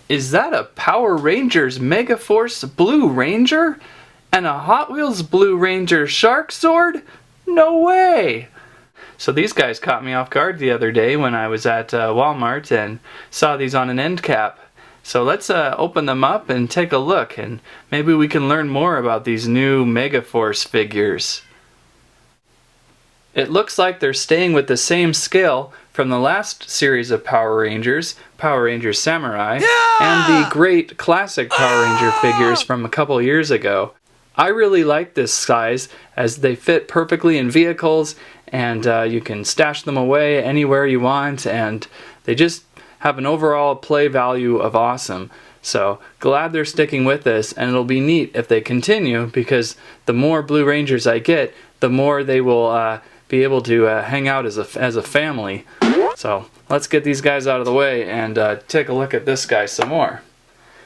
Is that a Power Rangers Megaforce Blue Ranger? And a Hot Wheels Blue Ranger Shark Zord? No way! So these guys caught me off guard the other day when I was at Walmart and saw these on an end cap. So let's open them up and take a look, and maybe we can learn more about these new Megaforce figures. It looks like they're staying with the same scale from the last series of Power Rangers Samurai, and the great classic Power Ranger figures from a couple years ago. I really like this size as they fit perfectly in vehicles, and you can stash them away anywhere you want, and they just have an overall play value of awesome. So glad they're sticking with this, and it'll be neat if they continue, because the more Blue Rangers I get, the more they will be able to hang out as a family. So let's get these guys out of the way and take a look at this guy some more.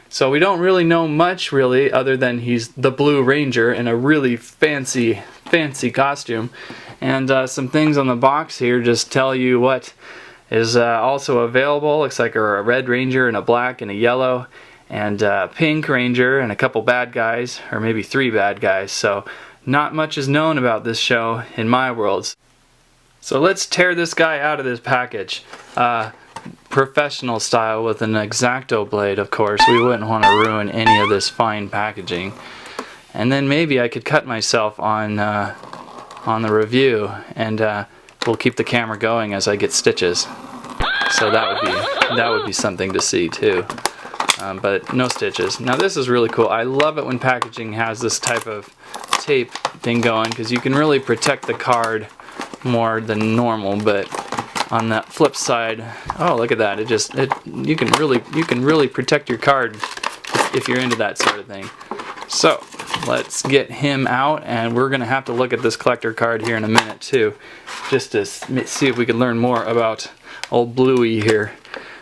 So we don't really know much other than he's the Blue Ranger in a really fancy costume. And some things on the box here just tell you what is also available. Looks like a Red Ranger and a black and a yellow, and a Pink Ranger and a couple bad guys, or maybe 3 bad guys. So not much is known about this show in my worlds. So let's tear this guy out of this package. Professional style with an X-Acto blade, of course. We wouldn't want to ruin any of this fine packaging. And then maybe I could cut myself on the review, and we'll keep the camera going as I get stitches. So that would be something to see too. But no stitches. Now this is really cool. I love it when packaging has this type of tape thing going, because you can really protect the card more than normal. But on that flip side, oh, look at that! You can really protect your card if you're into that sort of thing. So let's get him out, and we're gonna have to look at this collector card here in a minute too, just to see if we can learn more about old Bluey here.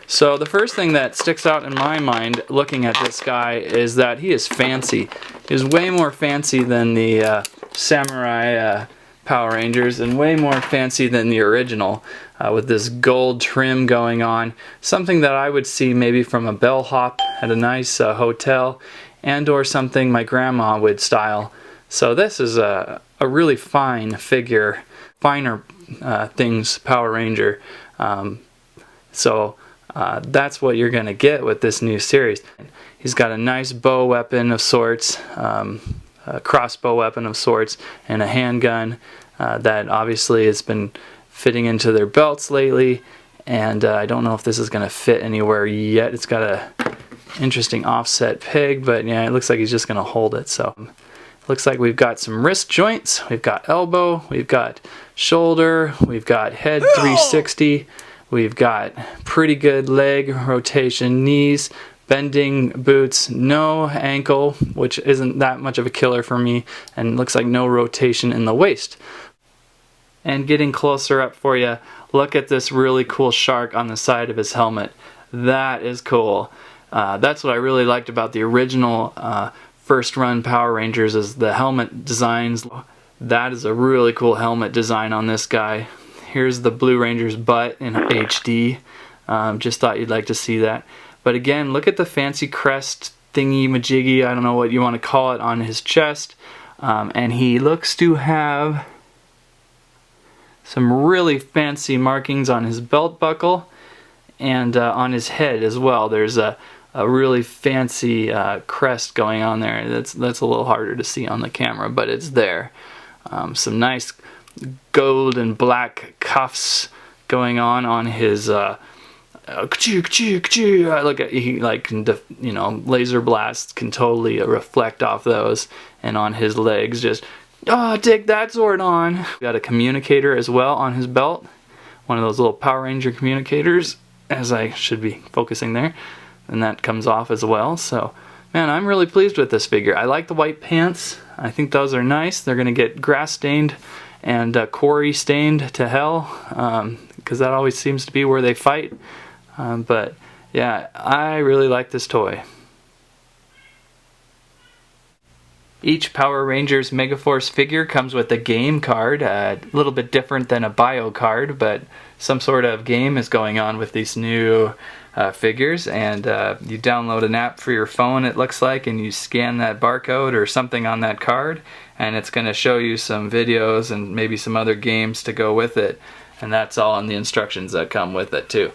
So the first thing that sticks out in my mind looking at this guy is that he is fancy. He's way more fancy than the Samurai Power Rangers, and way more fancy than the original, with this gold trim going on. Something that I would see maybe from a bellhop at a nice hotel, and or something my grandma would style. So this is a really fine figure, finer things Power Ranger. That's what you're gonna get with this new series. He's got a nice bow weapon of sorts, a crossbow weapon of sorts, and a handgun that obviously has been fitting into their belts lately, and I don't know if this is gonna fit anywhere yet. It's got a interesting offset peg, but yeah, it looks like he's just gonna hold it. So looks like we've got some wrist joints, we've got elbow, we've got shoulder, we've got head 360, we've got pretty good leg rotation, knees, bending boots, no ankle, which isn't that much of a killer for me, and looks like no rotation in the waist. And getting closer up for you, look at this really cool shark on the side of his helmet. That is cool. That's what I really liked about the original first run Power Rangers, is the helmet designs. That is a really cool helmet design on this guy. Here's the Blue Ranger's butt in HD. Just thought you'd like to see that. But again, look at the fancy crest thingy majiggy, I don't know what you want to call it, on his chest. And he looks to have some really fancy markings on his belt buckle, and on his head as well. There's a really fancy crest going on there. That's a little harder to see on the camera, but it's there. Some nice gold and black cuffs going on his look at, he like, you know, laser blasts can totally reflect off those, and on his legs, just take that Zord on. Got a communicator as well on his belt, one of those little Power Ranger communicators, as I should be focusing there, and that comes off as well. So man, I'm really pleased with this figure. I like the white pants. I think those are nice. They're gonna get grass stained and quarry stained to hell, because that always seems to be where they fight. But yeah, I really like this toy. Each Power Rangers Megaforce figure comes with a game card, a little bit different than a bio card, but some sort of game is going on with these new figures, and you download an app for your phone, it looks like, and you scan that barcode or something on that card, and it's going to show you some videos and maybe some other games to go with it, and that's all in the instructions that come with it too.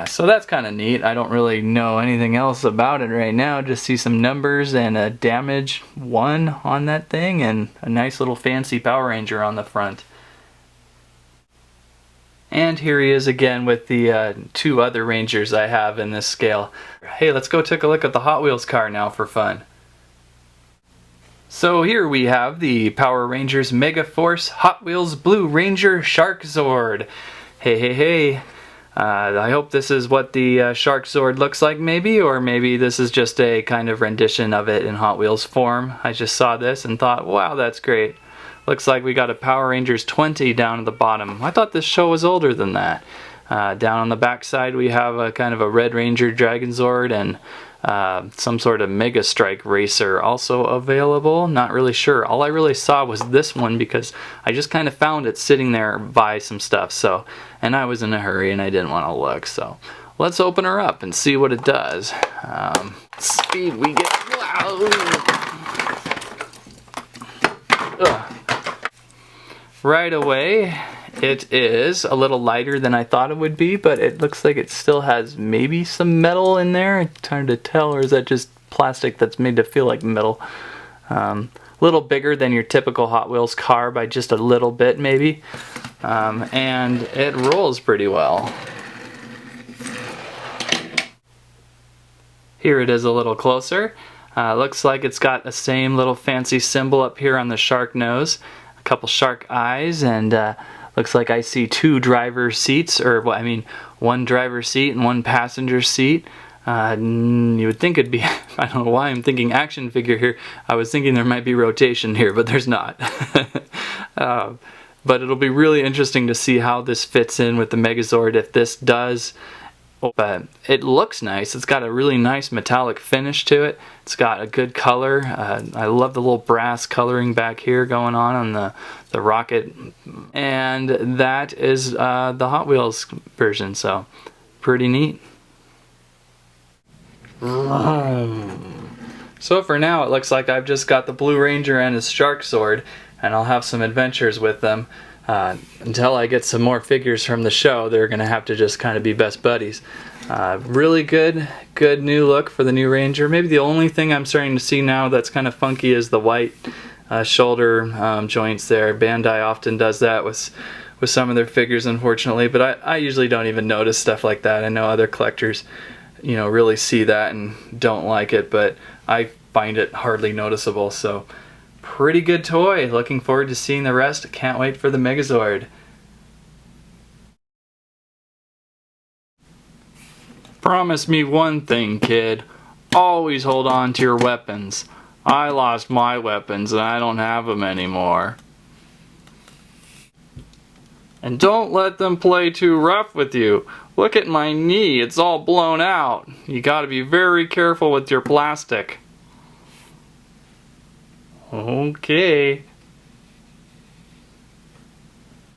So that's kind of neat. I don't really know anything else about it right now, just see some numbers and a damage 1 on that thing and a nice little fancy Power Ranger on the front. And here he is again with the 2 other Rangers I have in this scale. Hey, let's go take a look at the Hot Wheels car now for fun. So here we have the Power Rangers Megaforce Hot Wheels Blue Ranger Shark Zord. Hey, hey, hey. I hope this is what the Shark Zord looks like maybe, or maybe this is just a kind of rendition of it in Hot Wheels form. I just saw this and thought, wow, that's great. Looks like we got a Power Rangers 20 down at the bottom. I thought this show was older than that. Down on the back side we have a kind of a Red Ranger Dragon Zord and some sort of Mega Strike Racer also available. Not really sure. All I really saw was this one because I just kind of found it sitting there by some stuff. So, and I was in a hurry and I didn't want to look. So let's open her up and see what it does. Speed we get. Ugh. Right away, it is a little lighter than I thought it would be, but it looks like it still has maybe some metal in there. It's hard to tell, or is that just plastic that's made to feel like metal? A little bigger than your typical Hot Wheels car by just a little bit maybe. And it rolls pretty well. Here it is a little closer. Looks like it's got the same little fancy symbol up here on the shark nose. A couple shark eyes, and looks like I see 2 driver seats, or well, I mean 1 driver seat and 1 passenger seat. You would think it'd be, I don't know why I'm thinking action figure here. I was thinking there might be rotation here, but there's not. But it'll be really interesting to see how this fits in with the Megazord, if this does. But it looks nice. It's got a really nice metallic finish to it. It's got a good color. I love the little brass coloring back here going on the rocket. And that is the Hot Wheels version, so pretty neat. So for now it looks like I've just got the Blue Ranger and his Shark Zord, and I'll have some adventures with them. Until I get some more figures from the show, they're going to have to just kind of be best buddies. Really good new look for the new Ranger. Maybe the only thing I'm starting to see now that's kind of funky is the white shoulder joints there. Bandai often does that with some of their figures, unfortunately, but I usually don't even notice stuff like that. I know other collectors, you know, really see that and don't like it, but I find it hardly noticeable. So pretty good toy. Looking forward to seeing the rest. Can't wait for the Megazord. Promise me one thing, kid. Always hold on to your weapons. I lost my weapons and I don't have them anymore. And don't let them play too rough with you. Look at my knee, it's all blown out. You gotta be very careful with your plastic. Okay.